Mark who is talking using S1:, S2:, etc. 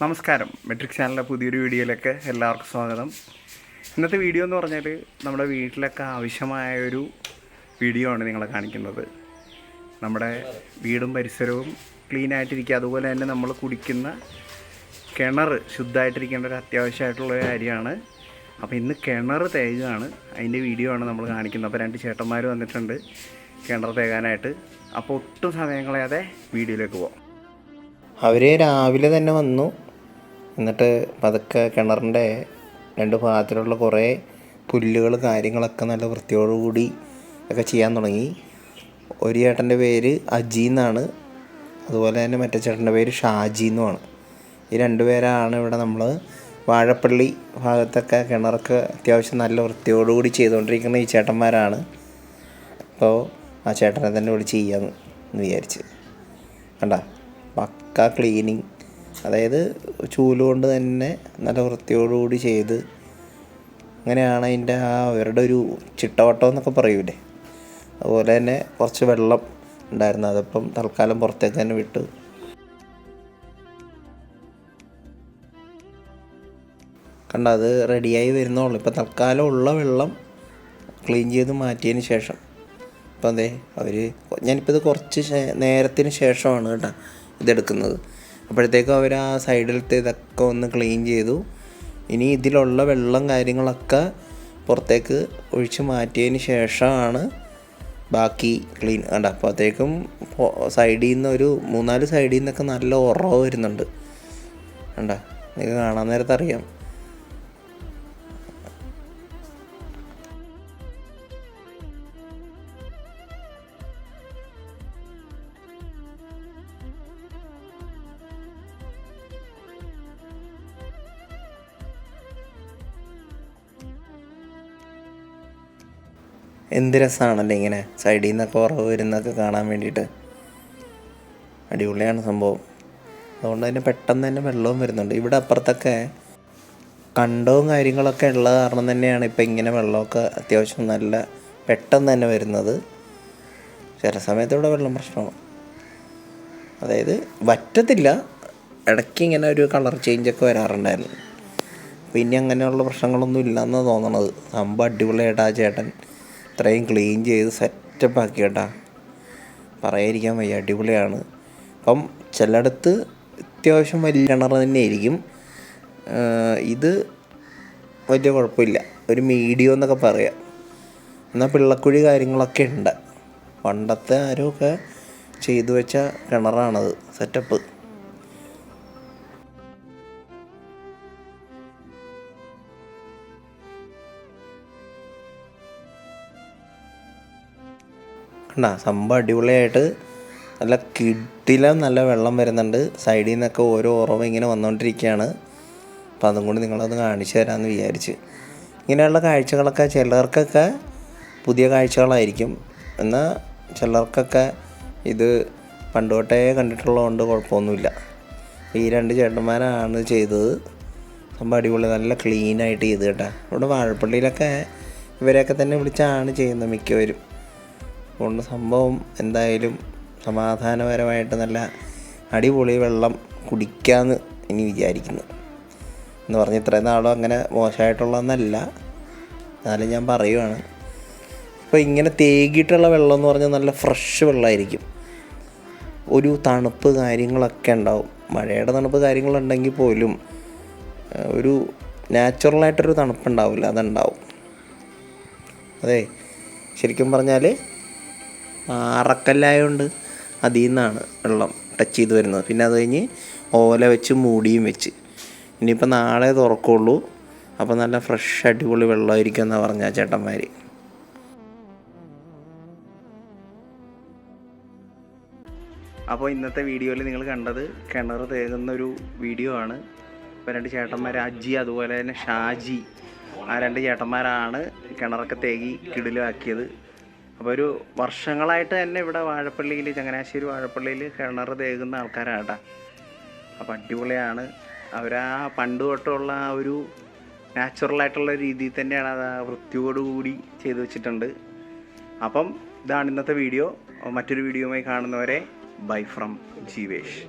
S1: നമസ്കാരം. മെട്രിക് ചാനലിലെ പുതിയൊരു വീഡിയോയിലേക്ക് എല്ലാവർക്കും സ്വാഗതം. ഇന്നത്തെ വീഡിയോ എന്ന് പറഞ്ഞാൽ നമ്മുടെ വീട്ടിലൊക്കെ ആവശ്യമായൊരു വീഡിയോ ആണ് നിങ്ങളെ കാണിക്കുന്നത്. നമ്മുടെ വീടും പരിസരവും ക്ലീൻ ആയിട്ടിരിക്കുക, അതുപോലെ തന്നെ നമ്മൾ കുടിക്കുന്ന കിണർ ശുദ്ധമായിട്ടിരിക്കേണ്ട ഒരു അത്യാവശ്യമായിട്ടുള്ളൊരു കാര്യമാണ്. അപ്പോൾ ഇന്ന് കിണർ തേകുകയാണ്, അതിൻ്റെ വീഡിയോ ആണ് നമ്മൾ കാണിക്കുന്നത്. അപ്പോൾ 2 ചേട്ടന്മാർ വന്നിട്ടുണ്ട് കിണർ തേകാനായിട്ട്. അപ്പോൾ ഒട്ടും സമയം കളയാതെ വീഡിയോയിലേക്ക് പോകാം.
S2: അവർ രാവിലെ തന്നെ വന്നു. എന്നിട്ട് പതുക്കെ കിണറിൻ്റെ 2 ഭാഗത്തിലുള്ള കുറേ പുല്ലുകൾ കാര്യങ്ങളൊക്കെ നല്ല വൃത്തിയോടുകൂടി ഒക്കെ ചെയ്യാൻ തുടങ്ങി. ഒരു ചേട്ടൻ്റെ പേര് അജി എന്നാണ്, അതുപോലെ തന്നെ മറ്റേ ചേട്ടൻ്റെ പേര് ഷാജി എന്നുമാണ്. ഈ 2 പേരാണ് ഇവിടെ നമ്മൾ വാഴപ്പള്ളി ഭാഗത്തൊക്കെ കിണറൊക്കെ അത്യാവശ്യം നല്ല വൃത്തിയോടുകൂടി ചെയ്തുകൊണ്ടിരിക്കുന്ന ഈ ചേട്ടന്മാരാണ്. അപ്പോൾ ആ ചേട്ടനെ തന്നെ വിളിച്ച് ചെയ്യാമെന്ന് വിചാരിച്ച്. കണ്ട പക്ക ക്ലീനിങ്, അതായത് ചൂലുകൊണ്ട് തന്നെ നല്ല വൃത്തിയോടുകൂടി ചെയ്ത്, അങ്ങനെയാണ് അതിൻ്റെ അവരുടെ ഒരു ചിട്ടവട്ടം എന്നൊക്കെ പറയൂലേ, അതുപോലെ തന്നെ കുറച്ച് വെള്ളം ഉണ്ടായിരുന്നു, അതിപ്പം തൽക്കാലം പുറത്തേക്ക് തന്നെ വിട്ടു. കണ്ട അത് റെഡിയായി വരുന്നുള്ളൂ. ഇപ്പം തൽക്കാലം ഉള്ള വെള്ളം ക്ലീൻ ചെയ്ത് മാറ്റിയതിന് ശേഷം ഇപ്പം അതെ ഞാനിപ്പോൾ ഇത് കുറച്ച് നേരത്തിന് ശേഷമാണ് കേട്ടോ ഇതെടുക്കുന്നത്. അപ്പോഴത്തേക്കും അവർ ആ സൈഡിലത്തെ ഇതൊക്കെ ഒന്ന് ക്ലീൻ ചെയ്തു. ഇനി ഇതിലുള്ള വെള്ളം കാര്യങ്ങളൊക്കെ പുറത്തേക്ക് ഒഴിച്ച് മാറ്റിയതിന് ശേഷമാണ് ബാക്കി ക്ലീൻ. കണ്ട അപ്പോഴത്തേക്കും സൈഡിൽ നിന്ന് ഒരു 3-4 സൈഡിൽ നിന്നൊക്കെ നല്ല ഉറവ് വരുന്നുണ്ട്. കണ്ട നിങ്ങൾക്ക് കാണാൻ നേരത്തെ അറിയാം. എന്ത് രസമാണല്ലേ ഇങ്ങനെ സൈഡിൽ നിന്നൊക്കെ ഉറവ് വരുന്നതൊക്കെ കാണാൻ വേണ്ടിയിട്ട്. അടിപൊളിയാണ് സംഭവം. അതുകൊണ്ട് തന്നെ പെട്ടെന്ന് തന്നെ വെള്ളവും വരുന്നുണ്ട്. ഇവിടെ അപ്പുറത്തൊക്കെ കണ്ടവും കാര്യങ്ങളൊക്കെ ഉള്ള കാരണം തന്നെയാണ് ഇപ്പം ഇങ്ങനെ വെള്ളമൊക്കെ അത്യാവശ്യം നല്ല പെട്ടെന്ന് തന്നെ വരുന്നത്. ചില സമയത്ത് ഇവിടെ വെള്ളം പ്രശ്നമാണ്, അതായത് വറ്റത്തില്ല, ഇടയ്ക്ക് ഇങ്ങനെ ഒരു കളർ ചേഞ്ചൊക്കെ വരാറുണ്ടായിരുന്നു. പിന്നെ അങ്ങനെയുള്ള പ്രശ്നങ്ങളൊന്നും ഇല്ലയെന്നാണ് തോന്നണത്. സംഭവം അടിപൊളിയായിട്ട് ആ ചേട്ടൻ ഇത്രയും ക്ലീൻ ചെയ്ത് സെറ്റപ്പ് ആക്കി കേട്ടാ, പറയാതിരിക്കാൻ വയ്യ, അടിപൊളിയാണ്. അപ്പം ചിലയിടത്ത് അത്യാവശ്യം വലിയ കിണർ തന്നെയായിരിക്കും, ഇത് വലിയ കുഴപ്പമില്ല, ഒരു മീഡിയം എന്നൊക്കെ പറയാം. എന്നാൽ പിള്ളക്കുഴി കാര്യങ്ങളൊക്കെ ഉണ്ട്. പണ്ടത്തെ ആരുമൊക്കെ ചെയ്തു വെച്ച കിണറാണത്, സെറ്റപ്പ്. കണ്ട സംഭവം അടിപൊളിയായിട്ട് നല്ല കിടിലം നല്ല വെള്ളം വരുന്നുണ്ട്. സൈഡിൽ നിന്നൊക്കെ ഓരോ ഉറവ് ഇങ്ങനെ വന്നുകൊണ്ടിരിക്കുകയാണ്. അപ്പം അതും കൂടി നിങ്ങളത് കാണിച്ചു തരാമെന്ന് വിചാരിച്ച്. ഇങ്ങനെയുള്ള കാഴ്ചകളൊക്കെ ചിലർക്കൊക്കെ പുതിയ കാഴ്ചകളായിരിക്കും, എന്നാൽ ചിലർക്കൊക്കെ ഇത് പണ്ട് തൊട്ടേ കണ്ടിട്ടുള്ളതുകൊണ്ട് കുഴപ്പമൊന്നുമില്ല. ഈ 2 ചേട്ടന്മാരാണ് ചെയ്തത്. സംഭവം അടിപൊളി, നല്ല ക്ലീനായിട്ട് ചെയ്ത് കേട്ടോ. ഇവിടെ വാഴപ്പള്ളിയിലൊക്കെ ഇവരെയൊക്കെ തന്നെ വിളിച്ചാണ് ചെയ്യുന്നത് മിക്കവരും. അതുകൊണ്ട് സംഭവം എന്തായാലും സമാധാനപരമായിട്ട് നല്ല അടിപൊളി വെള്ളം കുടിക്കാമെന്ന് ഇനി വിചാരിക്കുന്നു. എന്ന് പറഞ്ഞ് ഇത്രയും നാളും അങ്ങനെ മോശമായിട്ടുള്ളതെന്നല്ല, എന്നാലും ഞാൻ പറയുവാണ്. ഇപ്പോൾ ഇങ്ങനെ തേകിയിട്ടുള്ള വെള്ളം എന്ന് പറഞ്ഞാൽ നല്ല ഫ്രഷ് വെള്ളമായിരിക്കും. ഒരു തണുപ്പ് കാര്യങ്ങളൊക്കെ ഉണ്ടാവും. മഴയുടെ തണുപ്പ് കാര്യങ്ങളുണ്ടെങ്കിൽ പോലും ഒരു നാച്ചുറലായിട്ടൊരു തണുപ്പുണ്ടാവില്ല, അതുണ്ടാവും. അതെ, ശരിക്കും പറഞ്ഞാൽ അറക്കല്ലായതുകൊണ്ട് അതിൽ നിന്നാണ് വെള്ളം ടച്ച് ചെയ്ത് വരുന്നത്. പിന്നെ അത് കഴിഞ്ഞ് ഓല വെച്ച് മൂടിയും വെച്ച് ഇനിയിപ്പോൾ നാളെ തുറക്കുള്ളൂ. അപ്പോൾ നല്ല ഫ്രഷ് അടിപൊളി വെള്ളമായിരിക്കും എന്നാണ് പറഞ്ഞ ചേട്ടന്മാർ.
S1: അപ്പോൾ ഇന്നത്തെ വീഡിയോയിൽ നിങ്ങൾ കണ്ടത് കിണർ തേകുന്നൊരു വീഡിയോ ആണ്. ഇപ്പോൾ 2 ചേട്ടന്മാർ അജി അതുപോലെ തന്നെ ഷാജി, ആ 2 ചേട്ടന്മാരാണ് കിണറൊക്കെ തേകി കിടിലാക്കിയത്. അപ്പോൾ ഒരു വർഷങ്ങളായിട്ട് തന്നെ ഇവിടെ വാഴപ്പള്ളിയിൽ, ചങ്ങനാശ്ശേരി വാഴപ്പള്ളിയിൽ കിണർ തേകുന്ന ആൾക്കാരാണ് കേട്ടോ. അപ്പോൾ അടിപൊളിയാണ്. അവരാ പണ്ട് തൊട്ടുള്ള ആ ഒരു നാച്ചുറലായിട്ടുള്ള രീതിയിൽ തന്നെയാണ് അത് വൃത്തിയോടുകൂടി ചെയ്തു വെച്ചിട്ടുണ്ട്. അപ്പം ഇതാണ് ഇന്നത്തെ വീഡിയോ. മറ്റൊരു വീഡിയോയുമായി കാണുന്നവരെ ബൈ ഫ്രം ജീവേഷ്.